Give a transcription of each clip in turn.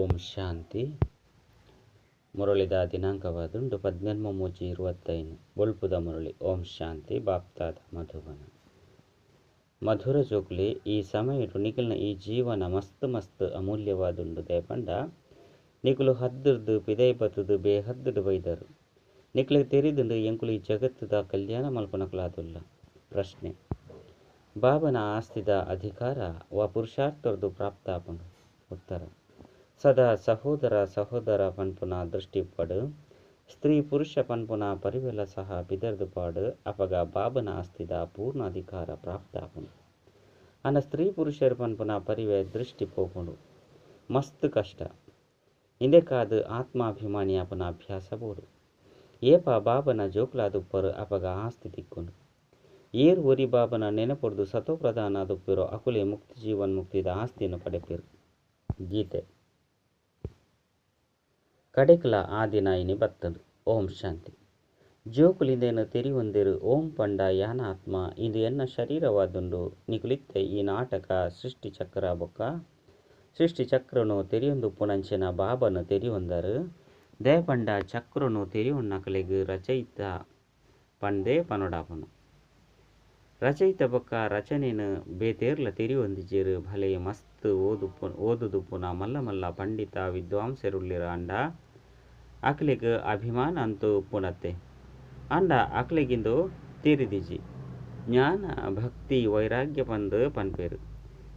ಓಂ ಶಾಂತಿ. ಮುರಳಿದ ದಿನಾಂಕವಾದುಂಡು 18/3/25 ಬೊಳ್ಪುದ ಮುರಳಿ. ಓಂ ಶಾಂತಿ. ಬಾಪ್ತಾದ ಮಧುಬನ. ಮಧುರ ಜೋಕ್ಲಿ ಈ ಸಮಯಡು ನಿಖಿಲ್ನ ಈ ಜೀವನ ಮಸ್ತ್ ಅಮೂಲ್ಯವಾದುಂಡು ದೇಪಂಡ ನಿಖಲು ಹದ್ದುರ್ದು ಪಿದೈ ಬತ್ತದು ಬೇಹದ್ದುಡು ಬೈದರು ನಿಖಲಿಗೆ ತೆರಿದುಂಡು ಎಂಕುಲು ಈ ಜಗತ್ತದ ಕಲ್ಯಾಣ ಮಲ್ಪನಕಲಾದುಲ್ಲ. ಪ್ರಶ್ನೆ: ಬಾಬನ ಆಸ್ತಿದ ಅಧಿಕಾರ ವ ಪುರುಷಾರ್ಥರ್ದು ಪ್ರಾಪ್ತಾಪನು. ಉತ್ತರ: ಸದಾ ಸಹೋದರ ಪನ್ಪುನ ದೃಷ್ಟಿಪಡು ಸ್ತ್ರೀ ಪುರುಷ ಪನ್ಪುನ ಪರಿವೆಲ ಸಹ ಬಿದರ್ದು ಪಾಡು ಅಪಗ ಬಾಬನ ಆಸ್ತಿದ ಪೂರ್ಣ ಅಧಿಕಾರ ಪ್ರಾಪ್ತಾಪನು. ಅನ್ನ ಸ್ತ್ರೀ ಪುರುಷರು ಪನ್ಪುನ ಪರಿವೆ ದೃಷ್ಟಿ ಪೋಪುಂಡು ಮಸ್ತ್ ಕಷ್ಟ. ಇಂದೇ ಕಾದು ಆತ್ಮಾಭಿಮಾನಿ ಅಪನ ಅಭ್ಯಾಸ ಬೋಡು ಏಪ ಬಾಬನ ಜೋಕ್ಲಾದುಪ್ಪರು ಅಪಗ ಆಸ್ತಿ ತಿಕ್ಕುಂಡು. ಏರು ಒರಿ ಬಾಬನ ನೆನಪೊಡ್ದು ಸತೋ ಪ್ರಧಾನ ದುಪ್ಪಿರೋ ಅಕುಲೆ ಮುಕ್ತಿ ಜೀವನ್ ಮುಕ್ತಿದ ಆಸ್ತಿಯನ್ನು ಪಡೆಪಿರು. ಗೀತೆ ಕಡೆಕಲ ಆ ದಿನ ಇನಿ ಬತ್ತದು. ಓಂ ಶಾಂತಿ. ಜೋಕುಲಿಂದೇನು ತೆರಿ ಹೊಂದಿರು ಓಂ ಪಂಡ ಯಾನ ಆತ್ಮ ಇದು ಎನ್ನ ಶರೀರವಾದುಂಡು ನಿಕುಲಿತ್ತೆ ಈ ನಾಟಕ ಸೃಷ್ಟಿ ಚಕ್ರ ಬೊಕ್ಕ ಸೃಷ್ಟಿ ಚಕ್ರನು ತೆರಿಯೊಂದುಪ್ಪುನಂಚಿನ ಬಾಬನು ತೆರಿ ಹೊಂದರು ದೇಪಂಡ ಚಕ್ರನು ತೆರಿ ಹೊನ್ನಕಲೆಗು ರಚಯಿತ ಪಂದೇ ಪನೊಡಾಪನು. ರಚಯಿತ ಬೊಕ್ಕ ರಚನೆನು ಬೇತೇರ್ಲ ತೆರಿ ಹೊಂದಿಜೇರು ಭಲೆ ಮಸ್ತ್ ಓದುದುಪ್ಪುನ ಮಲ್ಲ ಪಂಡಿತ ವಿದ್ವಾಂಸರುಳ್ಳಿರ ಅಂಡ ಅಕ್ಲೆಗ್ ಅಭಿಮಾನ ಅಂತೂ ಉಪ್ಪುನತ್ತೆ ಅಂಡ ಅಕ್ಲೆಗಿಂದು ತಿರಿದಿಜಿ ಜ್ಞಾನ ಭಕ್ತಿ ವೈರಾಗ್ಯ ಪಂದು ಪನ್ಪೇರು.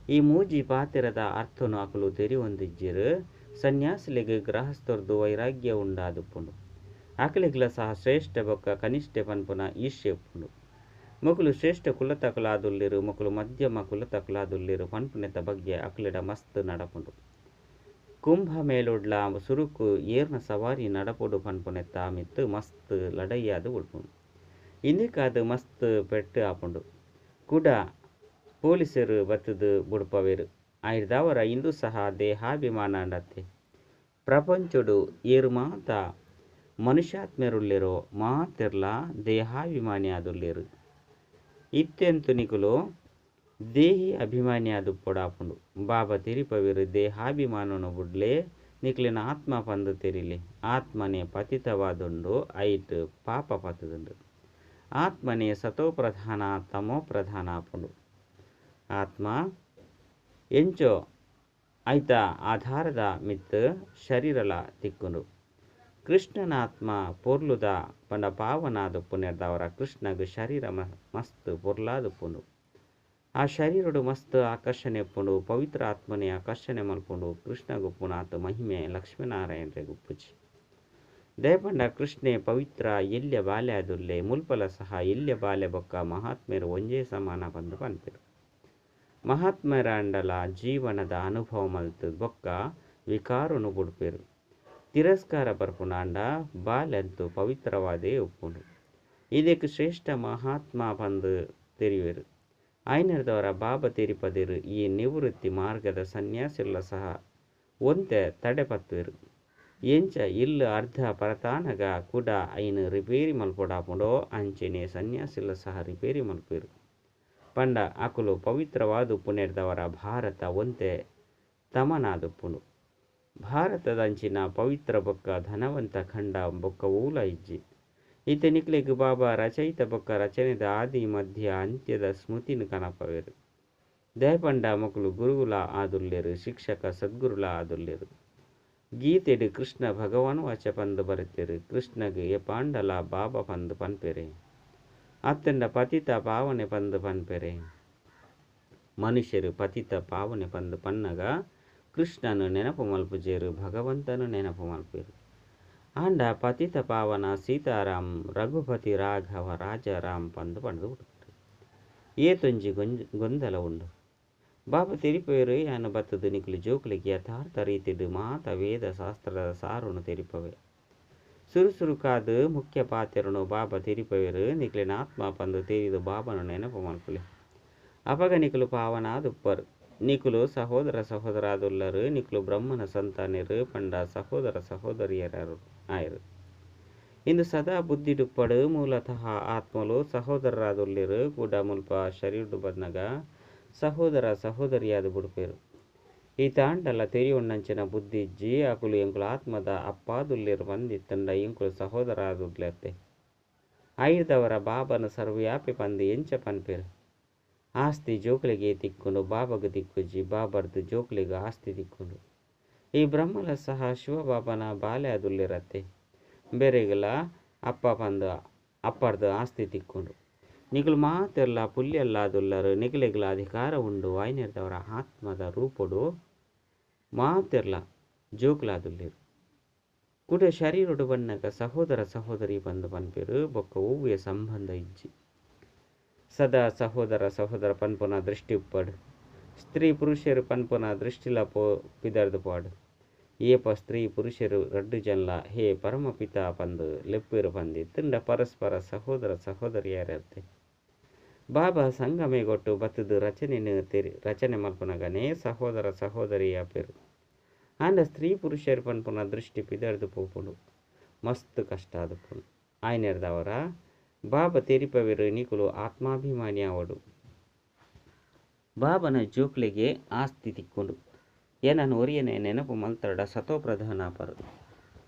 ಈ ಮೂಜಿ ಪಾತಿರದ ಅರ್ಥನು ಅಕಲು ತೆರಿ ಹೊಂದಿಜ್ಜಿರು ಸನ್ಯಾಸಿಲೆಗ್ ಗೃಹಸ್ಥರ್ದು ವೈರಾಗ್ಯ ಉಂಡಾದುಪ್ಪುಂಡು. ಅಕ್ಲೆಗ್ಲ ಸಹ ಶ್ರೇಷ್ಠ ಬೊಕ್ಕ ಕನಿಷ್ಠ ಪನ್ಪುನ ಈರ್ಷ್ಯ ಉಪ್ಪುಂಡು. ಮೊಕಲು ಶ್ರೇಷ್ಠ ಕುಲತಕಲಾದುಲ್ಲಿರು ಮೊಕಲು ಮಧ್ಯಮ ಕುಲತಕಲಾದುಲ್ಲಿರು ಪನ್ಪುನೆತ ಬಗ್ಗೆ ಅಕ್ಲೆಡ ಮಸ್ತ್ ನಡಪುಂಡು. ಕುಂಭ ಮೇಲುಡ್ಲ ಸುರುಕು ಏರ್ನ ಸವಾರಿ ನಡಪೊಡು ಪನ್ಪುನೆತ ಮಿತ್ತು ಮಸ್ತ್ ಲಡಯ್ಯಾದು ಉಳ್ಪುಂಡು. ಇಂದಿಕಾದು ಮಸ್ತ್ ಪೆಟ್ಟು ಆಪುಂಡು. ಕುಡ ಪೊಲೀಸರು ಬತ್ತದು ಬುಡ್ಪವೇರು ಆಯ್ದವರ ಇಂದು ಸಹ ದೇಹಾಭಿಮಾನ ಅಂಡತ್ತೆ. ಪ್ರಪಂಚಡು ಏರು ಮಾತ ಮನುಷ್ಯಾತ್ಮೆರುಳ್ಳಿರೋ ಮಾತೆರ್ಲ ದೇಹಾಭಿಮಾನಿ ಆದುಲ್ಲೇರು. ಇತ್ತೆಂತು ನಿಕುಲು ದೇಹಿ ಅಭಿಮಾನಿ ಆದು ಪೊಡಾಪುಂಡು. ಬಾಬಾ ತಿರಿಪವಿರು ದೇಹಾಭಿಮಾನನು ಬುಡ್ಲೆ ನಿಕ್ಲಿನ ಆತ್ಮ ಪಂದು ತೆರಿಲಿ. ಆತ್ಮನೆ ಪತಿತವಾದುಂಡು ಐಟ್ ಪಾಪ ಪತದುಂಡು. ಆತ್ಮನೆ ಸತೋ ಪ್ರಧಾನ ತಮೋ ಪ್ರಧಾನ ಆಪುಂಡು. ಆತ್ಮ ಎಂಚೋ ಐತ ಆಧಾರದ ಮಿತ್ ಶರೀರಲ ತಿಕ್ಕುಂಡು. ಕೃಷ್ಣನ ಆತ್ಮ ಪೊರ್ಲುದ ಪಂಡ ಪಾವನಾದು ಪುಣ್ಯದವರ ಕೃಷ್ಣಗ್ ಶರೀರ ಮಸ್ತ್ ಪೊರ್ಲಾದುಪ್ಪುಂಡು. ಆ ಶರೀರಡು ಮಸ್ತ್ ಆಕರ್ಷಣೆ ಉಪ್ಪುಂಡು. ಪವಿತ್ರ ಆತ್ಮನೆ ಆಕರ್ಷಣೆ ಮಲ್ಪುಂಡು. ಕೃಷ್ಣ ಗುಪ್ಪುನಾಥ ಮಹಿಮೆ ಲಕ್ಷ್ಮೀನಾರಾಯಣರೇ ಗುಪ್ಪುಜಿ ದಯಪಂಡ ಕೃಷ್ಣೆ ಪವಿತ್ರ ಎಲ್ಯ ಬಾಲ್ಯ ಆದುಲ್ಲೆ ಮುಲ್ಪಲ ಸಹ ಎಲ್ಯ ಬಾಲ್ಯ ಬೊಕ್ಕ ಮಹಾತ್ಮೆರು ಒಂಜೇ ಸಮಾನ ಬಂದು ಪನ್ಪೆರು. ಮಹಾತ್ಮರ ಅಂಡಲ ಜೀವನದ ಅನುಭವ ಮಲ್ತು ಬೊಕ್ಕ ವಿಕಾರನು ಬುಡ್ಪೆರು. ತಿರಸ್ಕಾರ ಬರ್ಪುನ ಅಂಡ ಬಾಲ್ಯಂತು ಪವಿತ್ರವಾದೇ ಉಪ್ಪುಂಡು. ಇದಕ್ಕೆ ಶ್ರೇಷ್ಠ ಮಹಾತ್ಮ ಪಂದು ತೆರಿವೆರು. ಐನರ್ದವರ ಬಾಬಾ ತೆರಿಪದಿರು ಈ ನಿವೃತ್ತಿ ಮಾರ್ಗದ ಸನ್ಯಾಸಿಲ್ಲ ಸಹ ಒಂತೆ ತಡೆಪತ್ತುವೆರು. ಎಂಚ ಇಲ್ಲು ಅರ್ಧ ಪರತಾನಗ ಕುಡ ಐನು ರಿಪೇರಿ ಮಲ್ಪೊಡಾಪುಂಡೋ ಅಂಚೆನೆ ಸನ್ಯಾಸಿಲ್ಲ ಸಹ ರಿಪೇರಿ ಮಲ್ಪೇರು. ಪಂಡ ಅಕುಲು ಪವಿತ್ರವಾದು ಪುಣ್ಯದವರ ಭಾರತ ಒಂತೆ ತಮನಾದುಪ್ಪುಂಡು. ಭಾರತದ ಅಂಚಿನ ಪವಿತ್ರ ಬೊಕ್ಕ ಧನವಂತ ಖಂಡ ಬೊಕ್ಕ ಊಲ ಇಜ್ಜಿ ಈತ ನಿಕ್ಲೆಗ್ ಬಾಬಾ ರಚಯಿತ ಬೊಕ್ಕ ರಚನೆದ ಆದಿ ಮಧ್ಯ ಅಂತ್ಯದ ಸ್ಮೃತಿನು ಕನಪವೇರು. ದಯಪಂಡ ಮಕ್ಕಳು ಗುರುಗುಲ ಆದುಲ್ಲೇರು ಶಿಕ್ಷಕ ಸದ್ಗುರುಲ ಆದುಲ್ಲೇರು. ಗೀತೆಡು ಕೃಷ್ಣ ಭಗವಾನ್ ವಾಚ ಪಂದು ಬರುತ್ತೇರು. ಕೃಷ್ಣಗ್ ಎ ಪಾಂಡಲ ಬಾಬಾ ಪಂದು ಪನ್ಪೆರೆ ಅತ್ತಂಡ ಪತಿತ ಪಾವನೆ ಪಂದು ಪನ್ಪೆರೆ. ಮನುಷ್ಯರು ಪತಿತ ಪಾವನೆ ಪಂದು ಪನ್ನಗ ಕೃಷ್ಣನು ನೆನಪು ಮಲ್ಪುಜೇರು ಭಗವಂತನು ನೆನಪು ಮಲ್ಪೇರು. ಆಂಡ ಪತಿತ ಪಾವನ ಸೀತಾರಾಮ್ ರಘುಪತಿ ರಾಘವ ರಾಜಾರಾಮ್ ಪಂದು ಪಂಡು ಹುಡುಕ್ರು. ಏತೊಂಜಿ ಗೊಂದಲ ಉಂಡು. ಬಾಬಾ ತೆರಿಪವೇರು ಯಾನು ಬತ್ತದು ನಿಕ್ಲು ಜೋಕ್ಲಿಗೆ ಯಥಾರ್ಥ ರೀತಿಡು ಮಾತ ವೇದ ಶಾಸ್ತ್ರದ ಸಾರುನು ತೆರಿಪವೆ. ಸುರುಕಾದು ಮುಖ್ಯ ಪಾತೆರನು ಬಾಬಾ ತೆರಿಪವೇರು ನಿಕ್ಲಿನ ಆತ್ಮ ಪಂದು ತೆರಿದು ಬಾಬನು ನೆನಪು ಮಲ್ಪುಲೆ ಅಪಗ ನಿಕುಲು ಪಾವನಾದುಪ್ಪರು. ನಿಕುಲು ಸಹೋದರ ಆದುಲ್ಲರು. ನಿಕುಲು ಬ್ರಹ್ಮನ ಸಂತಾನರು ಪಂಡ ಸಹೋದರಿಯರು ಆಯರು. ಇಂದು ಸದಾ ಬುದ್ಧಿಡುಪ್ಪಡು ಮೂಲತಃ ಆತ್ಮಲು ಸಹೋದರರಾದುಲ್ಲಿರು ಕೂಡ ಮುಲ್ಪ ಶರೀರಡು ಬಂದಾಗ ಸಹೋದರಿಯಾದು ಬುಡ್ಪೇರು. ఈ తాండల తెరి ఉన్నంచిన బుద్ధిజ్జి అకులు ఎంకుల ఆత్ಮದ ಅಪ್ಪಾದುಲ್ಲೇರು ಬಂದಿತ್ತಂಡ ಇಂಕುಲು ಸಹೋದರಾದುರ್ಲೆತ್ತೆ ಐದವರ ಬಾಬನ ಸರ್ವವ್ಯಾಪಿ ಪಂದು ಎಂಚ ಪನ್ಪೇರು ಆಸ್ತಿ ಜೋಕ್ಲಿಗೆ ತಿಕ್ಕೊಂಡು ಬಾಬಗ ದಿಕ್ಕುಜಿ ಬಾಬರ್ದು ಜೋಕ್ಲಿಗೆ ಆಸ್ತಿ ತಿಕ್ಕೊಂಡು ಈ ಬ್ರಹ್ಮಲ ಸಹ ಶಿವಬಾಬನ ಬಾಲೆ ಅದುಲ್ಲಿರತ್ತೆ ಬೇರೆಗಲ ಅಪ್ಪ ಪಂದು ಅಪ್ಪರ್ದು ಆಸ್ತಿ ತಿಕ್ಕೊಂಡು ನಿಗುಲು ಮಾತೆಲ್ಲ ಪುಲ್ಯಲ್ಲ ಅದುಲ್ಲರು ನಿಗಲಿಗಲ ಅಧಿಕಾರ ಉಂಡು ವಾಯ್ನಿರ್ದವರ ಆತ್ಮದ ರೂಪುಡು ಮಾತೆಲ್ಲ ಜೋಕ್ಲಾದುಲ್ಲಿರು ಕುಡ ಶರೀರುಡು ಬನ್ನಗ ಸಹೋದರ ಸಹೋದರಿ ಬಂದು ಪನ್ಪೇರು ಬೊಕ್ಕ ಹೂವಿಯ ಸಂಬಂಧ ಇಜ್ಜಿ ಸದಾ ಸಹೋದರ ಪನ್ಪುನ ದೃಷ್ಟಿ ಉಪ್ಪಡು ಸ್ತ್ರೀ ಪುರುಷರು ಪನ್ಪುನ ದೃಷ್ಟಿಲ ಪಿದರ್ದು ಪಾಡು ಏಪ ಸ್ತ್ರೀ ಪುರುಷರು ರಡ್ಡು ಜನ್ಲ ಹೇ ಪರಮಪಿತ ಪಂದು ಲೆಪ್ಪೇರು ಪಂದಿ ತಿಂಡ ಪರಸ್ಪರ ಸಹೋದರ ಸಹೋದರಿಯರತ್ತೆ ಬಾಬಾ ಸಂಗಮೆಗೊಟ್ಟು ಬತ್ತದು ರಚನೆ ಮಲ್ಪುನಗನೇ ಸಹೋದರ ಸಹೋದರಿಯ ಪೇರು ಆಂಡ ಸ್ತ್ರೀ ಪುರುಷರು ಪನ್ಪುನ ದೃಷ್ಟಿ ಪಿದರ್ದು ಪೋಪುಂಡು ಮಸ್ತ್ ಕಷ್ಟ ಆದುಪುಂಡು ಆಯ್ನೆರ್ದವರ ಬಾಬಾ ತೆರಿಪವಿರು ನಿಕುಲು ಆತ್ಮಾಭಿಮಾನಿ ಅವಡು ಬಾಬನ ಜೋಕ್ಲಿಗೆ ಆಸ್ತಿ ತಿಕ್ಕೊಂಡು ಏನನ್ನು ಒರಿಯನೆ ನೆನಪು ಮಲ್ತಡ ಸತೋಪ್ರಧಾನ ಪರು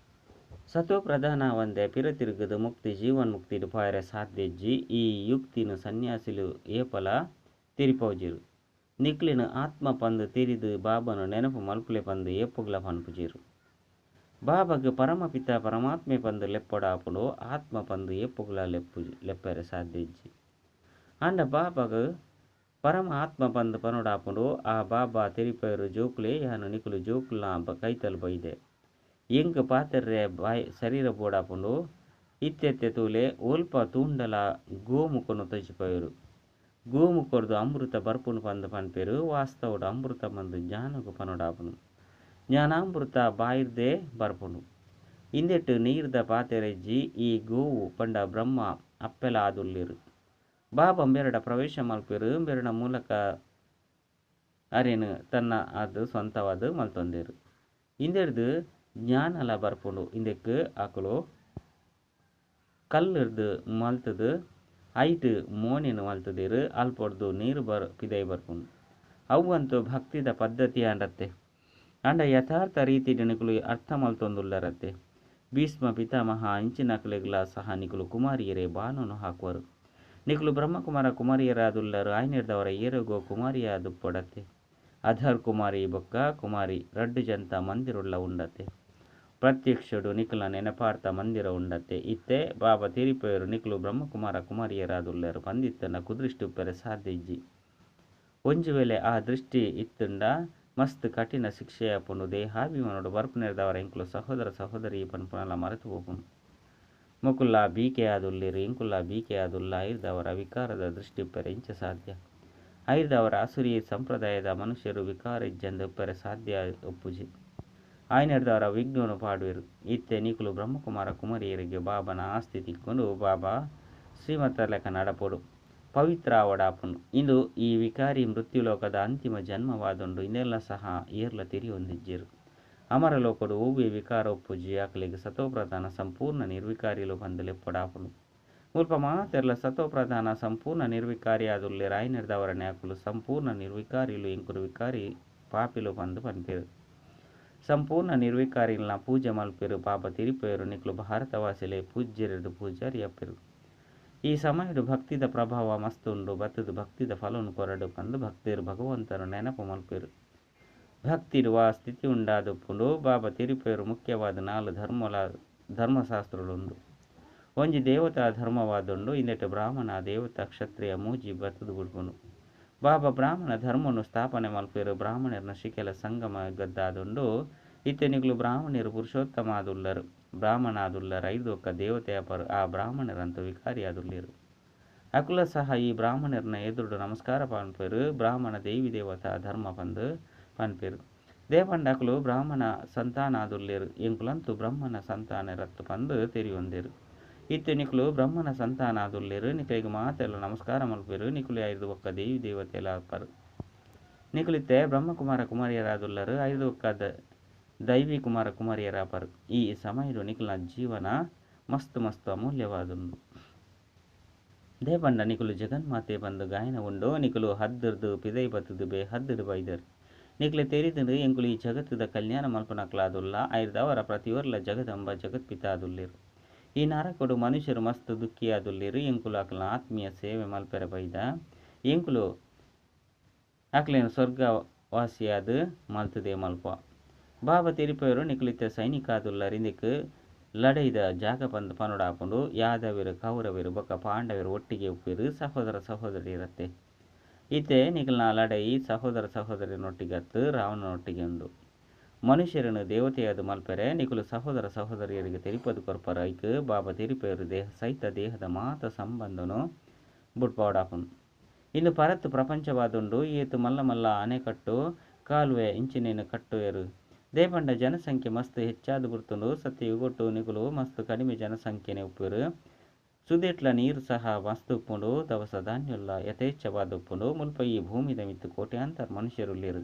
ಸತೋಪ್ರಧಾನ ಒಂದೇ ಪಿರತಿರುಗದು ಮುಕ್ತಿ ಜೀವನ್ ಮುಕ್ತಿ ಪಾಯರೆ ಸಾಧ್ಯಜ್ಜಿ ಈ ಯುಕ್ತಿನ ಸನ್ಯಾಸಿಲು ಏಪಲ ತಿರಿಪೌಜಿರು ನಿಕ್ಲಿನ ಆತ್ಮ ಪಂದು ತಿರಿದು ಬಾಬನು ನೆನಪು ಮಲ್ಪುಲೆ ಪಂದು ಏಪುಗ್ಲ ಪನ್ಪುಜಿರು ಬಾಬಗೆ ಪರಮಪಿತ ಪರಮಾತ್ಮೆ ಪಂದು ಲೆಪ್ಪಡಾಪುಡು ಆತ್ಮ ಪಂದು ಏಪುಗ್ಲ ಲೆಪ್ಪರೆ ಸಾಧ್ಯಜ್ಜಿ ಅಂಡ ಬಾಬಗ ಪರಮ ಆತ್ಮ ಪಂದು ಪನುಡಾಪುಡು ಆ ಬಾಬಾ ತೆರಿಪೇರು ಜೋಕ್ಲೆ ಯಾನು ನಿಕುಲು ಜೋಕ್ಲ ಕೈತಲು ಬೈದೆ ಎಂಕ್ ಪಾತೆರ್ರೆ ಬಾಯ್ ಶರೀರ ಬೋಡಾಪುಂಡು ಇತ್ತೆತ್ತೆ ತೂಲೆ ಓಲ್ಪ ತೂಂಡಲ ಗೋಮುಖನು ತಜಿಪೇರು ಗೋಮುಖರ್ದು ಅಮೃತ ಬರ್ಪುನು ಪಂದು ಪನ್ಪೇರು ವಾಸ್ತವಡು ಅಮೃತ ಮಂದು ಜ್ಞಾನಕು ಪನುಡಾಪುನು ಜ್ಞಾನಾಮೃತ ಬಾಯಿರ್ದೆ ಬರ್ಪುಂಡು ಇಂದೆಟ್ಟು ನೀರ್ದ ಪಾತೆರೆಜ್ಜಿ ಈ ಗೋವು ಪಂಡ ಬ್ರಹ್ಮ ಅಪ್ಪೆಲ ಆದುಲ್ಲಿರು ಬಾಬಾ ಬೆರಡ ಪ್ರವೇಶ ಮಲ್ಪೇರು ಬೆರಡ ಮೂಲಕ ಅರೇನು ತನ್ನ ಅದು ಸ್ವಂತವಾದ ಮಲ್ತೊಂದೇರು ಇಂದೆರ್ದು ಜ್ಞಾನಲ ಬರ್ಪುಂಡು ಇಂದೆಕ್ ಆಕುಲು ಕಲ್ಲಿರ್ದು ಮಲ್ತದು ಐಟ್ ಮೋನಿನ ಮಲ್ತದೇರು ಅಲ್ಪೊಡ್ದು ನೀರು ಪಿದೈ ಬರ್ಪುಂಡು ಅವಂತೂ ಭಕ್ತಿದ ಪದ್ಧತಿ ಅಂಡತ್ತೆ ಅಂಡ ಯಥಾರ್ಥ ರೀತಿ ನಿಕುಲು ಅರ್ಥ ಮಲ್ತೊಂದುಲ್ಲರತ್ತೆ ಭೀಷ್ಮ ಪಿತಾಮಹ ಇಂಚಿನಕಲೆಗ್ಲ ಸಹ ನಿಕುಲು ಕುಮಾರಿಯರೇ ಬಾಣನು ಹಾಕುವರು ನಿಕುಲು ಬ್ರಹ್ಮಕುಮಾರ ಕುಮಾರಿಯರಾದುಲ್ಲರು ಆಯ್ನಿರ್ದವರ ಏರಗೋ ಕುಮಾರಿಯಾದು ಪೊಡತ್ತೆ ಅಧರ್ ಕುಮಾರಿ ಬೊಕ್ಕ ಕುಮಾರಿ ರಡ್ಡು ಜಂತ ಮಂದಿರುಳ್ಳ ಉಂಡತ್ತೆ ಪ್ರತ್ಯಕ್ಷಡು ನಿಕುಲ ನೆನಪಾರ್ಥ ಮಂದಿರ ಉಂಡತ್ತೆ ಇತ್ತೆ ಬಾಬಾ ತಿರಿಪೇರು ನಿಕುಲು ಬ್ರಹ್ಮಕುಮಾರ ಕುಮಾರಿಯರಾದುಲ್ಲರು ಪಂದಿತ್ತನ ಕುದೃಷ್ಟಿ ಉಪ್ಪರೆ ಸಾಧ್ಯಜ್ಜಿ ಒಂಜು ವೇಳೆ ಆ ದೃಷ್ಟಿ ಇತ್ತುಂಡ ಮಸ್ತ್ ಕಠಿಣ ಶಿಕ್ಷೆಯ ಪುಂಡು ದೇಹಾಭಿಮಾನೋಡು ಬರ್ಪುನೆರ್ದವರ ಇಂಕುಲು ಸಹೋದರ ಸಹೋದರಿ ಪನ್ಪುನಲ ಮರೆತು ಹೋಗುನು ಮುಕುಲ್ಲ ಬೀಕೆ ಆದುಲ್ಲಿರು ಇಂಕುಲ್ಲ ಬೀಕೆ ಆದುಲ್ಲ ಐರ್ದವರ ವಿಕಾರದ ದೃಷ್ಟಿ ಉಪ್ಪರೆ ಇಂಚ ಸಾಧ್ಯ ಐರ್ದವರ ಅಸುರಿ ಸಂಪ್ರದಾಯದ ಮನುಷ್ಯರು ವಿಕಾರ ಇಜ್ಜಂದು ಉಪ್ಪರೆ ಸಾಧ್ಯ ಒಪ್ಪುಜಿ ಆಯ್ನೆರ್ದವರ ವಿಘ್ನನು ಪಾಡುವೆರು ಇತ್ತೆ ನಿಕುಲು ಬ್ರಹ್ಮಕುಮಾರ ಕುಮಾರಿಯರಿಗೆ ಬಾಬನ ಆಸ್ತಿ ತಿಕ್ಕೊಂಡು ಬಾಬಾ ಶ್ರೀಮತ ಲೆಕ್ಕ ನಡಪೋಡು ಪವಿತ್ರ ಅವಡಾಪುನು ಇಂದು ಈ ವಿಕಾರಿ ಮೃತ್ಯುಲೋಕದ ಅಂತಿಮ ಜನ್ಮವಾದುಂಡು ಇನ್ನೆಲ್ಲ ಸಹ ಏರ್ಲ ತಿರಿ ಹೊಂದಿಜ್ಜರು ಅಮರಲೋಕಡು ಹೂವೆ ವಿಕಾರ ಒಪ್ಪುಜಿ ಆಕಲಿಗೆ ಸತೋಪ್ರಧಾನ ಸಂಪೂರ್ಣ ನಿರ್ವಿಕಾರಿಲು ಬಂದು ಲೆಪ್ಪಡಾಪುನು ಮುಲ್ಪ ಮಾತೆರ್ಲ ಸತೋಪ್ರಧಾನ ಸಂಪೂರ್ಣ ನಿರ್ವಿಕಾರಿಯಾದುಲ್ಲೆ ರಾಯ್ನೆರ್ದವರನೆ ಆಕಲು ಸಂಪೂರ್ಣ ನಿರ್ವಿಕಾರಿಲು ಇಂಕುರು ವಿಕಾರಿ ಪಾಪಿಲು ಬಂದು ಪನ್ಪೇರು ಸಂಪೂರ್ಣ ನಿರ್ವಿಕಾರಿಲ್ನ ಪೂಜೆ ಮಲ್ಪೇರು ಬಾಬಾ ತಿರಿಪೇರು ನಿಕ್ಲು ಭಾರತವಾಸಿಲೆ ಪೂಜ್ಯರೆದು ಪೂಜಾರಿ ಅಪ್ಪೆರು ಈ ಸಮಯಡು ಭಕ್ತಿದ ಪ್ರಭಾವ ಮಸ್ತುಂಡು ಬತ್ತದು ಭಕ್ತಿದ ಫಲವನ್ನು ಕೊರಡು ಬಂದು ಭಕ್ತರು ಭಗವಂತನು ನೆನಪು ಮಲ್ಪೇರು ಭಕ್ತಿರುವ ಸ್ಥಿತಿ ಉಂಡಾದುಪ್ಪುಂಡು ಬಾಬಾ ತಿರಿಪೇರು ಮುಖ್ಯವಾದ 4 ಧರ್ಮಶಾಸ್ತ್ರಗಳುಂಡು ಒಂಜಿ ದೇವತಾ ಧರ್ಮವಾದುಂಡು ಇಂದೆಟ್ಟು ಬ್ರಾಹ್ಮಣ ದೇವತಾ ಕ್ಷತ್ರಿಯ ಮೂಜಿ ಬತ್ತದು ಬಿಡ್ಪುಂಡು ಬಾಬಾ ಬ್ರಾಹ್ಮಣ ಧರ್ಮವನ್ನು ಸ್ಥಾಪನೆ ಮಲ್ಪೇರು ಬ್ರಾಹ್ಮಣರನ್ನ ಶಿಕೆಲ ಸಂಗಮ ಗದ್ದಾದುಂಡು ಇತ್ತೆನಿಗ್ಲು ಬ್ರಾಹ್ಮಣರು ಪುರುಷೋತ್ತಮ ಆದುಲ್ಲರು ಬ್ರಾಹ್ಮಣ ಆದುಲ್ಲರು 5 ಒಕ್ಕ ದೇವತೆಯ ಪರು ಆ ಬ್ರಾಹ್ಮಣರಂತೂ ವಿಕಾರಿ ಆದುಲ್ಲಿರು ಅಕುಲ ಸಹ ಈ ಬ್ರಾಹ್ಮಣರನ್ನ ಎದುರು ನಮಸ್ಕಾರ ಪನ್ಪೇರು ಬ್ರಾಹ್ಮಣ ದೇವಿ ದೇವತಾ ಧರ್ಮ ಬಂದು ಪನ್ಪೇರು ದೇಪಂಡಕುಲು ಬ್ರಾಹ್ಮಣ ಸಂತಾನ ಆದುಲ್ಲೇರು ಎಂಕುಲಂತೂ ಬ್ರಹ್ಮನ ಸಂತಾನ ರತ್ತು ಪಂದು ತೆರಿಯೊಂದೇರು ಇತ್ತೆ ನಿಕುಲು ಬ್ರಹ್ಮನ ಸಂತಾನ ಆದುಲ್ಲೇರು ನಿಕಲಿಗೆ ಮಾತೆಲ್ಲ ನಮಸ್ಕಾರ ಮಲ್ಪೇರು ನಿಕುಲು 5 ಒಕ್ಕ ದೇವಿ ದೇವತೆಲ್ಲ ಪರು ನಿಕುಲಿತ್ತೆ ಬ್ರಹ್ಮಕುಮಾರ ಕುಮಾರಿಯರಾದುಲ್ಲರು 5 ಒಕ್ಕ ದೈವಿ ಕುಮಾರ ಕುಮಾರಿಯರ ಪರು ಈ ಸಮಯಡು ನಿಕುಲ ಜೀವನ ಮಸ್ತ್ ಅಮೂಲ್ಯವಾದುಂಡು ದೇಪಂಡ ನಿಕುಲು ಜಗನ್ಮಾತೆ ಬಂದು ಗಾಯನ ಉಂಡು ನಿಕುಲು ಹದ್ದಿರ್ದು ಪಿದೈ ಬತ್ತದು ಬೇ ಹದ್ದಿಡು ಬೈದರು ನಿಕ್ಲೆ ತೆರಿದಂಡು ಎಂಕುಲು ಈ ಜಗತ್ತದ ಕಲ್ಯಾಣ ಮಲ್ಪನಕ್ಲಾದುಲ್ಲ ಐರ್ದವರ ಪ್ರತಿಯೊರ್ಲ ಜಗದಂಬ ಜಗತ್ಪಿತಾದುಲ್ಲೇರು. ಈ ನರಕೊಡು ಮನುಷ್ಯರು ಮಸ್ತ್ ದುಃಖಿಯಾದುಲ್ಲೇರು. ಎಂಕುಲು ಅಕ್ಲ ಆತ್ಮೀಯ ಸೇವೆ ಮಲ್ಪೆರೆ ಬೈದ ಎಂಕುಲು ಅಕ್ಲೇನು ಸ್ವರ್ಗವಾಸಿಯಾದ ಮಲ್ತದೆ ಮಲ್ಪ. ಬಾಬಾ ತೆರಿಪವರು ನಿಕ್ಲಿತ್ತ ಸೈನಿಕ ಆದುಲ್ಲರು. ಇಂದಕ್ಕೆ ಲಡೈದ ಜಾಗ ಪನುಡ ಹಾಕೊಂಡು ಯಾದವರು ಕೌರವರು ಬೊಕ್ಕ ಪಾಂಡವರು ಒಟ್ಟಿಗೆ ಉಪ್ಪಿರು ಸಹೋದರ ಸಹೋದರಿ ಇರತ್ತೆ. ಈತೆ ನಿಖಲ್ನ ಲಡೈ ಸಹೋದರ ಸಹೋದರಿನೊಟ್ಟಿಗತ್ತು ರಾವಣನೊಟ್ಟಿಗೆ ಉಂಡು. ಮನುಷ್ಯರನ್ನು ದೇವತೆಯಾದ ಮಲ್ಪೆರೆ ನಿಖಲು ಸಹೋದರ ಸಹೋದರಿಯರಿಗೆ ತೆರಿಪದು ಕೊರ್ಪರ ಐಕ್ ಬಾಬಾ ತೆರಿಪವರು ದೇಹ ಸಹಿತ ದೇಹದ ಮಾತ ಸಂಬಂಧನು ಬುಡ್ಪಾಡಾಪುಂಡು. ಇನ್ನು ಪರತ್ತು ಪ್ರಪಂಚವಾದುಂಡು. ಈತು ಮಲ್ಲ ಮಲ್ಲ ಅಣೆಕಟ್ಟು ಕಾಲುವೆ ಇಂಚಿನೇನು ಕಟ್ಟುವೆರು. ದೇಪಂಡ ಜನಸಂಖ್ಯೆ ಮಸ್ತ್ ಹೆಚ್ಚಾದ ಬುರ್ತುಂಡು. ಸತ್ಯ ಯುಗೊಟ್ಟು ನಿಗುಲು ಮಸ್ತ್ ಕಡಿಮೆ ಜನಸಂಖ್ಯೆನೆ ಉಪ್ಪುರು. ಸುದೇಟ್ಲ ನೀರು ಸಹ ಮಸ್ತ್ ಉಪ್ಪುಂಡು. ದವಸ ಧಾನ್ಯುಲ್ಲ ಯಥೇಚ್ಛವಾದ ಉಪ್ಪುಂಡು. ಮುಲ್ಪ ಈ ಭೂಮಿದ ಮಿತ್ತು ಕೋಟ್ಯಾಂತರ ಮನುಷ್ಯರುಲ್ಲಿರು.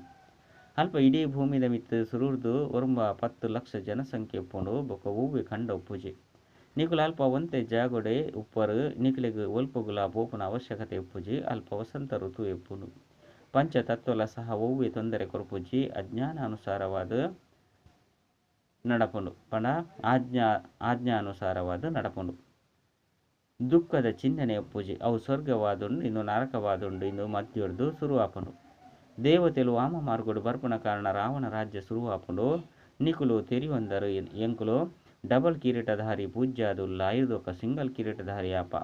ಅಲ್ಪ ಇಡೀ ಭೂಮಿದ ಮಿತ್ತು ಸುರುರ್ದು ಒರಂಬ 10 ಲಕ್ಷ ಜನಸಂಖ್ಯೆ ಉಪ್ಪುಂಡು. ಬೊಕ್ಕ ಹೂವೆ ಕಂಡ ಉಪ್ಪುಜಿ ನಿಕುಲು ಅಲ್ಪ ಒಂತೆ ಜಾಗೊಡೆ ಉಪ್ಪರು. ನಿಖಲಿಗೆ ಒಲ್ಪಗುಲ ಬೋಪುನ ಅವಶ್ಯಕತೆ ಉಪ್ಪುಜಿ. ಅಲ್ಪ ವಸಂತ ಋತು ಎಪ್ಪುಂಡು. ಪಂಚತತ್ವಲ ಸಹ ಹೂವೆ ತೊಂದರೆ ಕೊರಪುಜಿ. ಅಜ್ಞಾನಾನುಸಾರವಾದ ನಡಪುಂಡು ಪಂಡ ಆಜ್ಞಾನುಸಾರವಾದ ನಡಪುಂಡು. ದುಃಖದ ಚಿಂತನೆ ಒಪ್ಪುಜಿ. ಅವು ಸ್ವರ್ಗವಾದುಂಡು ಇನ್ನು ನರಕವಾದುಂಡು ಇನ್ನು ಮಧ್ಯೋರ್ದು ಶುರುವಾಪುಂಡು. ದೇವತೆಲು ವಾಮ ಮಾರ್ಗುಡು ಬರ್ಪುನ ಕಾರಣ ರಾವಣ ರಾಜ್ಯ ಶುರುವಾಪುಂಡು. ನಿಕುಲು ತೆರಿಯೊಂದರು ಎಂಕುಲು ಡಬಲ್ ಕಿರೀಟಧಾರಿ ಪೂಜ್ಯಾದುಲ್ಲ ಐದೊಕ್ಕ ಸಿಂಗಲ್ ಕಿರೀಟಧಾರಿ ಆಪ.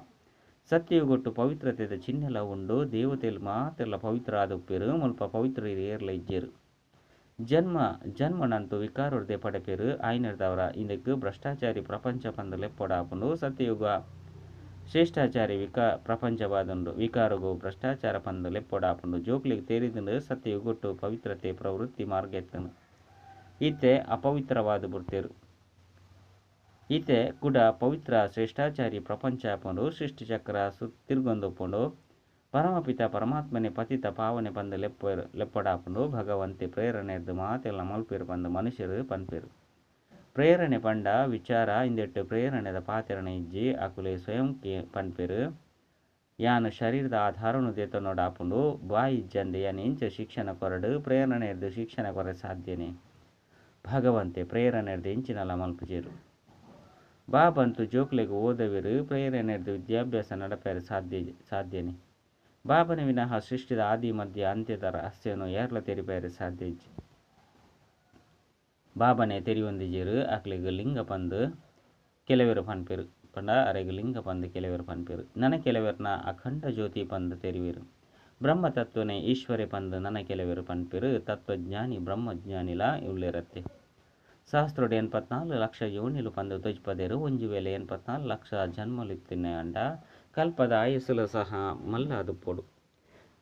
ಸತ್ಯಯುಗೊಟ್ಟು ಪವಿತ್ರತೆದ ಚಿಹ್ನೆಲ ಉಂಡು. ದೇವತೆಲು ಮಾತೆಲ್ಲ ಪವಿತ್ರ ಆದುಪ್ಪೇರು. ಮುಲ್ಪ ಪವಿತ್ರ ಏರ್ಲ ಇಜ್ಜೇರು. ಜನ್ಮನಂತೂ ವಿಕಾರೊರ್ದೆ ಪಡೆಪೇರು ಆಯ್ನರ್ದವರ. ಇಂದಕ್ಕೆ ಭ್ರಷ್ಟಾಚಾರಿ ಪ್ರಪಂಚ ಪಂದ ಲೆಪ್ಪೊಡಾಪುಂಡು. ಸತ್ಯಯುಗ ಶ್ರೇಷ್ಠಾಚಾರಿ ಪ್ರಪಂಚವಾದುಂಡು. ವಿಕಾರಗು ಭ್ರಷ್ಟಾಚಾರ ಪಂದ ಲೆಪ್ಪೊಡಾಪುಂಡು. ಜೋಕ್ಲಿಗೆ ತೇರಿದಂಡು ಸತ್ಯಯುಗೊಟ್ಟು ಪವಿತ್ರತೆ ಪ್ರವೃತ್ತಿ ಮಾರ್ಗೆತ್ತನು. ಈತೆ ಅಪವಿತ್ರವಾದ ಬುರ್ತೇರು. ಈತೆ ಕೂಡ ಪವಿತ್ರ ಶ್ರೇಷ್ಠಾಚಾರಿ ಪ್ರಪಂಚ ಆಪುಂಡು. ಸೃಷ್ಟಿ ಚಕ್ರ ತಿರ್ಗೊಂದುಪ್ಪುಂಡು. ಪರಮಪಿತ ಪರಮಾತ್ಮನೆ ಪತಿತ ಪಾವನೆ ಪಂದ ಲೆಪ್ಪೊಡಾಪುಂಡು. ಭಗವಂತೆ ಪ್ರೇರಣೆದ್ದು ಮಾತೆಲ್ಲ ಮಲ್ಪೇರು ಪಂದ ಮನುಷ್ಯರು ಪನ್ಪೇರು. ಪ್ರೇರಣೆ ಪಂಡ ವಿಚಾರ ಇಂದೆಟ್ಟು ಪ್ರೇರಣೆದ ಪಾತೆರಣ ಇಜ್ಜಿ ಅಕುಲೆ ಸ್ವಯಂ ಪನ್ಪೇರು. ಯಾನು ಶರೀರದ ಆಧಾರನು ದೇತನೋಡಾಪುಂಡು. ಬಾಯಿ ಇಜ್ಜಂದೆ ಯಾನು ಇಂಚ ಶಿಕ್ಷಣ ಕೊರಡು. ಪ್ರೇರಣೆದ್ದು ಶಿಕ್ಷಣ ಕೊರ ಸಾಧ್ಯನೇ. ಭಗವಂತೆ ಪ್ರೇರಣೆದ್ದು ಇಂಚಿನಲ್ಲ ಮಲ್ಪುಜೇರು. ಬಾಬಂತು ಜೋಕ್ಲೆಗೆ ಓದವಿರು. ಪ್ರೇರಣೆದ್ದು ವಿದ್ಯಾಭ್ಯಾಸ ನಡಪೇರು ಸಾಧ್ಯನೇ. ಬಾಬನ ವಿನಃ ಸೃಷ್ಟಿದ ಆದಿ ಮಧ್ಯ ಅಂತ್ಯದ ರಹಸ್ಯನು ಏರ್ಲ ತೆರಿಪೇರು ಸಾಧ್ಯ ಇಜ್ಜಿ. ಬಾಬನೆ ತೆರಿಯೊಂದಿಜೇರು. ಅಕ್ಲಿಗೆ ಲಿಂಗ ಪಂದು ಕೆಲವೆರು ಪನ್ಪೇರು ಪಂಡ ಅರೆಗೆ ಲಿಂಗ ಪಂದು ಕೆಲವೆರು ಪನ್ಪೇರು. ನನ ಕೆಲವೆರ್ನ ಅಖಂಡ ಜ್ಯೋತಿ ಪಂದು ತೆರಿವೇರು. ಬ್ರಹ್ಮತತ್ವನೆ ಈಶ್ವರೆ ಪಂದು ನನ ಕೆಲವೆರು ಪನ್ಪೇರು. ತತ್ವಜ್ಞಾನಿ ಬ್ರಹ್ಮಜ್ಞಾನಿಲ ಉಳ್ಳೇರತ್ತೆ. ಸಹಸ್ರೋಡು 84 ಲಕ್ಷ ಯೋನಿಲು ಪಂದು ತೊಜ್ಪದೇರು. 1,84 ಲಕ್ಷ ಜನ್ಮಲಿತ್ತಿನ ಅಂಡ ಕಲ್ಪದ ಆಯಸ್ಸುಲ ಸಹ ಮಲ್ಲ ಅದುಪ್ಪೊಡು.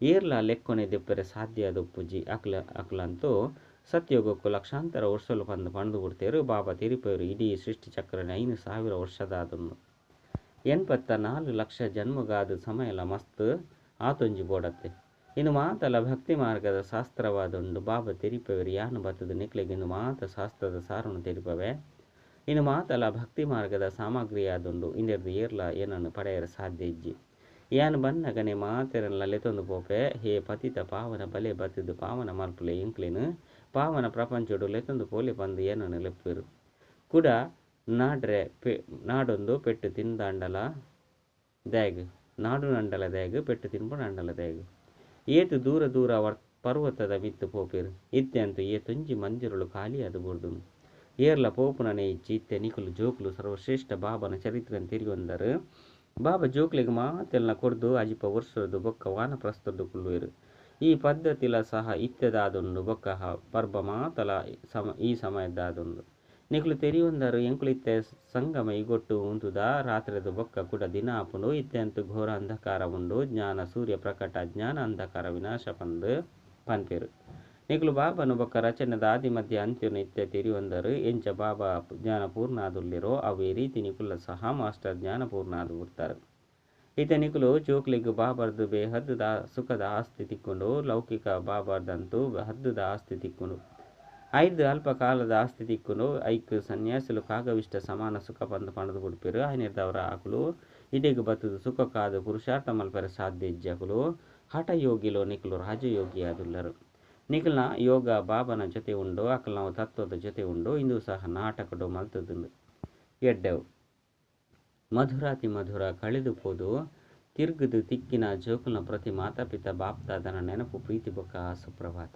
ಏರ್ಲ ಲೆಕ್ಕೊನೆ ದಿಪ್ಪರೆ ಸಾಧ್ಯ ಅದುಪ್ಪುಜಿ. ಅಕ್ಲಂತೂ ಸತ್ಯೋಗಕ್ಕೂ ಲಕ್ಷಾಂತರ ವರ್ಷಲು ಪಂದು ಪಂಡು ಬಿಡ್ತೇರು. ಬಾಬಾ ತಿರುಪೇರು ಇಡೀ ಸೃಷ್ಟಿ ಚಕ್ರನ 5,000 ವರ್ಷದಾದನ್ನು 84 ಲಕ್ಷ ಜನ್ಮಗಾದ ಸಮಯಲ ಮಸ್ತ್ ಆತೊಂಜಿ ಬೋಡತ್ತೆ. ಇನ್ನು ಮಾತಲ್ಲ ಭಕ್ತಿ ಮಾರ್ಗದ ಶಾಸ್ತ್ರವಾದುಂಡು. ಬಾಬಾ ತಿರುಪೇವರು ಯಾನು ಬತ್ತದ ನಿಕ್ಲೆಗೆ ಇನ್ನು ಮಾತ ಶಾಸ್ತ್ರದ ಸಾರನ್ನು ತೆರಿಪವೆ. ಇನ್ನು ಮಾತಲ್ಲ ಭಕ್ತಿ ಮಾರ್ಗದ ಸಾಮಗ್ರಿ ಆದುಂಡು. ಇಂದೆರ್ದು ಏರ್ಲ ಏನನ್ನು ಪಡೆಯರ ಸಾಧ್ಯ ಇಜ್ಜಿ. ಯಾನು ಬನ್ನಗನೆ ಮಾತೆರಲ್ಲ ಲೆತೊಂದು ಪೋಪೆ. ಹೇ ಪತಿತ ಪಾವನ ಬಲೆ ಬತ್ತಿದ್ದು ಪಾವನ ಮಲ್ಪಲೆ ಇಂಕ್ಲಿನು ಪಾವನ ಪ್ರಪಂಚಡು ಲೆತೊಂದು ಪೋಲೆ ಪಂದು ಏನನ್ನು ಲೆಪ್ಪೇರು. ಕೂಡ ನಾಡೊಂದು ಪೆಟ್ಟು ತಿಂದಾಂಡಲ ದ್ಯಾಗ್ ನಾಡು ನಂಡಲ ದ್ಯಾಗ್ ಪೆಟ್ಟು ತಿನ್ಪು ನಂಡಲ ದ್ಯಾಗ್. ಏತು ದೂರ ದೂರ ಪರ್ವತದ ಮಿತ್ತು ಪೋಪೇರು. ಇತ್ತೆಂತೂ ಏತೊಂಜಿ ಮಂದಿರಳು ಖಾಲಿ ಅದು ಬುರ್ದುನು. ಏರ್ಲ ಪೋಪುನನೆ ಇಜ್ಜಿ ಇತ್ತೆ ನಿಕುಲು ಜೋಕ್ಲು ಸರ್ವಶ್ರೇಷ್ಠ ಬಾಬನ ಚರಿತ್ರೆಯನ್ನು ತಿರಿಯೊಂದರು. ಬಾಬಾ ಜೋಕ್ಲಿಗೆ ಮಾತೆಲ್ಲ ಕೊರ್ದು ಅಜಿಪ ವರ್ಷದ್ದು ಬೊಕ್ಕ ವಾನಪ್ರಸ್ಥದ್ದು ಕುಳ್ಳುವೆರು. ಈ ಪದ್ಧತಿಲ ಸಹ ಇತ್ತೆದಾದುಂಡು. ಬೊಕ್ಕ ಪರ್ಬ ಮಾತಲ ಈ ಸಮಯದಾದುಂಡು. ನಿಕುಲು ತೆರಿಯೊಂದರು ಎಂಕುಲಿತ್ತೆ ಸಂಗಮ ಇಗೊಟ್ಟು ಉಂತುದ ರಾತ್ರಿದು ಬೊಕ್ಕ ಕೂಡ ದಿನ ಆಪುಂಡು. ಇತ್ತೆಂತೂ ಘೋರ ಅಂಧಕಾರ ಉಂಡು. ಜ್ಞಾನ ಸೂರ್ಯ ಪ್ರಕಟ ಜ್ಞಾನ ಅಂಧಕಾರ ವಿನಾಶ ಪಂದು ಪನ್ಪೇರು. ನಿಕುಲು ಬಾಬನು ಬೊಕ್ಕ ರಚನೆದ ಆದಿ ಮಧ್ಯ ಅಂತ್ಯನು ಇತ್ತೆ ತೆರಿಯೊಂದರು. ಎಂಚ ಬಾಬಾ ಜ್ಞಾನ ಪೂರ್ಣ ಆದುಲ್ಲಿರೋ ಅವೇ ರೀತಿ ನಿಕುಲ ಸಹ ಮಾಸ್ಟರ್ ಜ್ಞಾನ ಪೂರ್ಣ ಆದು ಬಿಡ್ತಾರೆ. ಈತ ನಿಕುಲು ಜೋಕ್ಲಿಗೆ ಬಾಬರ್ದು ಹದ್ದದ ಸುಖದ ಆಸ್ತಿ ತಿಕ್ಕೊಂಡು. ಲೌಕಿಕ ಬಾಬರ್ದಂತೂ ಹದ್ದದ ಆಸ್ತಿ ತಿಕ್ಕೊಂಡು. 5 ಅಲ್ಪ ಕಾಲದ ಆಸ್ತಿ ತಿಕ್ಕೊಂಡು. ಐಕ್ ಸನ್ಯಾಸಿಲು ಕಾಗವಿಷ್ಟ ಸಮಾನ ಸುಖ ಪಂದು ಪಣದು ಬಿಡ್ಪೇರು. ಆಯ್ನಿರ್ದವರ ಆಕುಲು ಇಡೆಗೆ ಬತ್ತದು ಸುಖ ಕಾದು ಪುರುಷಾರ್ಥ ಮಲ್ಪರ ಸಾಧ್ಯ ಇಜ್ಜಿ. ಅಕುಲು ಹಠಯೋಗಿಲು ನಿಕುಲು ರಾಜಯೋಗಿ ಆದುಲ್ಲರು. ನಿಖಲ್ನ ಯೋಗ ಬಾಬನ ಜೊತೆ ಉಂಡು ಅಕಲ್ ನಾವು ತತ್ವದ ಜೊತೆ ಉಂಡು ಇಂದು ಸಹ ನಾಟಕಡು ಮಲ್ತದುಂಡು ಎಡ್ಡೆವು ಮಧುರಾತಿ ಮಧುರ ಕಳೆದು ಪೋದು ತಿರ್ಗದು ತಿಕ್ಕಿನ ಜೋಕುಲ್ನ ಪ್ರತಿ ಮಾತಾಪಿತ ಬಾಪ್ತಾದನ ನೆನಪು ಪ್ರೀತಿ ಬೊಕ್ಕ ಸುಪ್ರಭಾತ.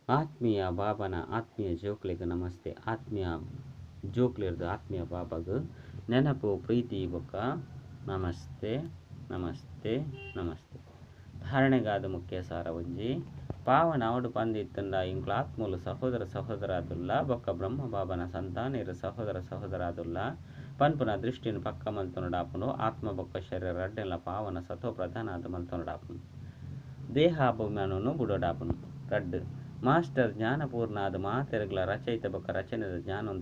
ಆತ್ಮೀಯ ಬಾಬನ ಆತ್ಮೀಯ ಜೋಕ್ಲಿಗೆ ನಮಸ್ತೆ. ಆತ್ಮೀಯ ಜೋಕ್ಲಿರ್ದು ಆತ್ಮೀಯ ಬಾಬಾಗ ನೆನಪು ಪ್ರೀತಿ ಬೊಕ್ಕ ನಮಸ್ತೆ ನಮಸ್ತೆ ನಮಸ್ತೆ. ಧಾರಣೆಗಾದ ಮುಖ್ಯ ಸಾರ ಒಂಜಿ ಪಾವನ ಅವಡು ಪಂದಿತ್ತಂಡ ಇಂಕ್ಲ ಆತ್ಮೂಲು ಸಹೋದರ ಸಹೋದರಾದುಲ್ಲ ಬೊಕ್ಕ ಬ್ರಹ್ಮ ಬಾಬನ ಸಂತಾನಿರು ಸಹೋದರ ಸಹೋದರಾದುಲ್ಲ ಪನ್ಪುನ ದೃಷ್ಟಿನ ಪಕ್ಕ ಮಲ್ತೊನಡಾಪುಂಡು ಆತ್ಮ ಬೊಕ್ಕ ಶರೀರ ರಡ್ಡೆಲ್ಲ ಪಾವನ ಸತೋ ಪ್ರಧಾನಾದ ಮಲ್ತೊನಡಾಪುಂಡು ದೇಹಾಭಿಮಾನನು ಬುಡೋಡಾಪುಂಡು ರಡ್ಡು ಮಾಸ್ಟರ್ ಜ್ಞಾನಪೂರ್ಣಾದ ಮಾತೆರಗ್ಲ ರಚಯಿತ ಬೊಕ್ಕ ರಚನೆದ ಜ್ಞಾನ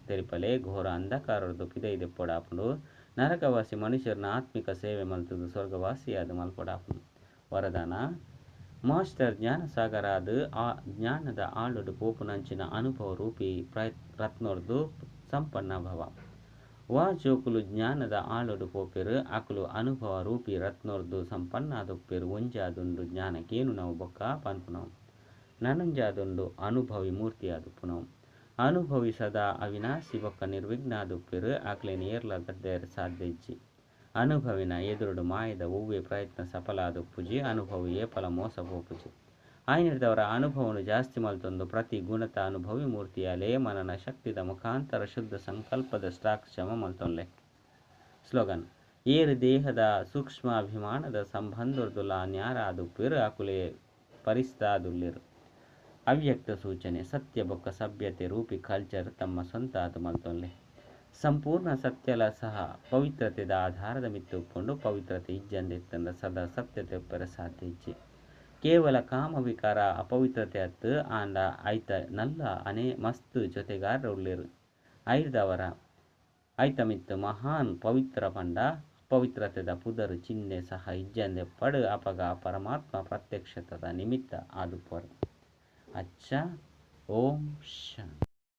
ತೆರಿಪಲೆ ಘೋರ ಅಂಧಕಾರದ್ದು ಪಿದೈದೆ ಪೊಡಾಪುಂಡು ನರಕವಾಸಿ ಮನುಷ್ಯರನ್ನ ಆತ್ಮಿಕ ಸೇವೆ ಮಲ್ತದು ಸ್ವರ್ಗವಾಸಿಯಾದ ಮಲ್ಪೊಡಾಪುಂಡು ವರದಾನ ಮಾಸ್ಟರ್ ಜ್ಞಾನ ಸಾಗರಾದ ಆ ಜ್ಞಾನದ ಆಳುಡು ಪೋಪುನಂಚಿನ ಅನುಭವ ರೂಪಿ ರತ್ನೋರ್ದು ಸಂಪನ್ನ ಭವ ವಾ ಜೋಕುಲು ಜ್ಞಾನದ ಆಳುಡು ಪೋಪೆರು ಅಕುಲು ಅನುಭವ ರೂಪಿ ರತ್ನೋರ್ದು ಸಂಪನ್ನಾದೊಪ್ಪೆರು ಒಂಜಾದುಂಡು ಜ್ಞಾನಕ್ಕೇನು ನಾವು ಬೊಕ್ಕ ಪನ್ಪುನವು ನನಂಜಾದುಂಡು ಅನುಭವಿ ಮೂರ್ತಿಯಾದುಪ್ಪುನವು ಅನುಭವಿ ಸದಾ ಅವಿನಾಶಿ ಬೊಕ್ಕ ನಿರ್ವಿಘ್ನಾದುಪ್ಪೆರು ಆಕ್ಲೇನ ಏರ್ಲ ಗಡ್ಡೆಯರು ಸಾಧ್ಯ ಇಜ್ಜಿ ಅನುಭವಿನ ಎದುರುಡು ಮಾಯದ ಹೂವೇ ಪ್ರಯತ್ನ ಸಫಲ ಆದುಪ್ಪುಜಿ ಅನುಭವಿ ಏಪಲ ಮೋಸ ಪೋಪುಜಿ ಆಯ್ನಿಡ್ದವರ ಅನುಭವನು ಜಾಸ್ತಿ ಮಲ್ತೊಂದು ಪ್ರತಿ ಗುಣತ ಅನುಭವಿ ಮೂರ್ತಿಯಾಲೇ ಮನನ ಶಕ್ತಿದ ಮುಖಾಂತರ ಶುದ್ಧ ಸಂಕಲ್ಪದ ಸ್ಟಾಕ್ಷಮ ಮಲ್ತೊನ್ಲೆ. ಸ್ಲೋಗನ್ ಏರು ದೇಹದ ಸೂಕ್ಷ್ಮಾಭಿಮಾನದ ಸಂಬಂಧರ್ದುಲ ನ್ಯಾರಾದುಪ್ಪೆರು ಅಕುಲೆ ಪರಿಸ್ತಾದುಲ್ಲಿರು ಅವ್ಯಕ್ತ ಸೂಚನೆ ಸತ್ಯ ಬೊಕ್ಕ ಸಭ್ಯತೆ ರೂಪಿ ಕಲ್ಚರ್ ತಮ್ಮ ಸ್ವಂತ ಆತು ಮಲ್ತೊನ್ಲೆ. ಸಂಪೂರ್ಣ ಸತ್ಯಲ ಸಹ ಪವಿತ್ರತೆದ ಆಧಾರದ ಮಿತ್ತುಕೊಂಡು ಪವಿತ್ರತೆ ಇಜ್ಜಂದಿತ್ತಂದ ಸದಾ ಸತ್ಯತೆ ಉಪ್ಪರ ಸಾಧ್ಯ ಇಜ್ಜಿ ಕೇವಲ ಕಾಮ ವಿಕಾರ ಅಪವಿತ್ರತೆ ಅತ್ತು ಆಂಡ ಐತ ನಲ್ಲ ಅನೇ ಮಸ್ತ್ ಜೊತೆಗಾರರು ಉಳ್ಳಿರು ಐರ್ದವರ ಐತ ಮಿತ್ತು ಮಹಾನ್ ಪವಿತ್ರ ಪಂಡ ಅಪವಿತ್ರತೆದ ಪುದರು ಚಿಹ್ನೆ ಸಹ ಇಜ್ಜಂದೆ ಪಡು ಅಪಗ ಪರಮಾತ್ಮ ಪ್ರತ್ಯಕ್ಷತದ ನಿಮಿತ್ತ ಆದುಪ್ಪರು. ಅಚ್ಚ ಓಂ ಶಾಂತಿ.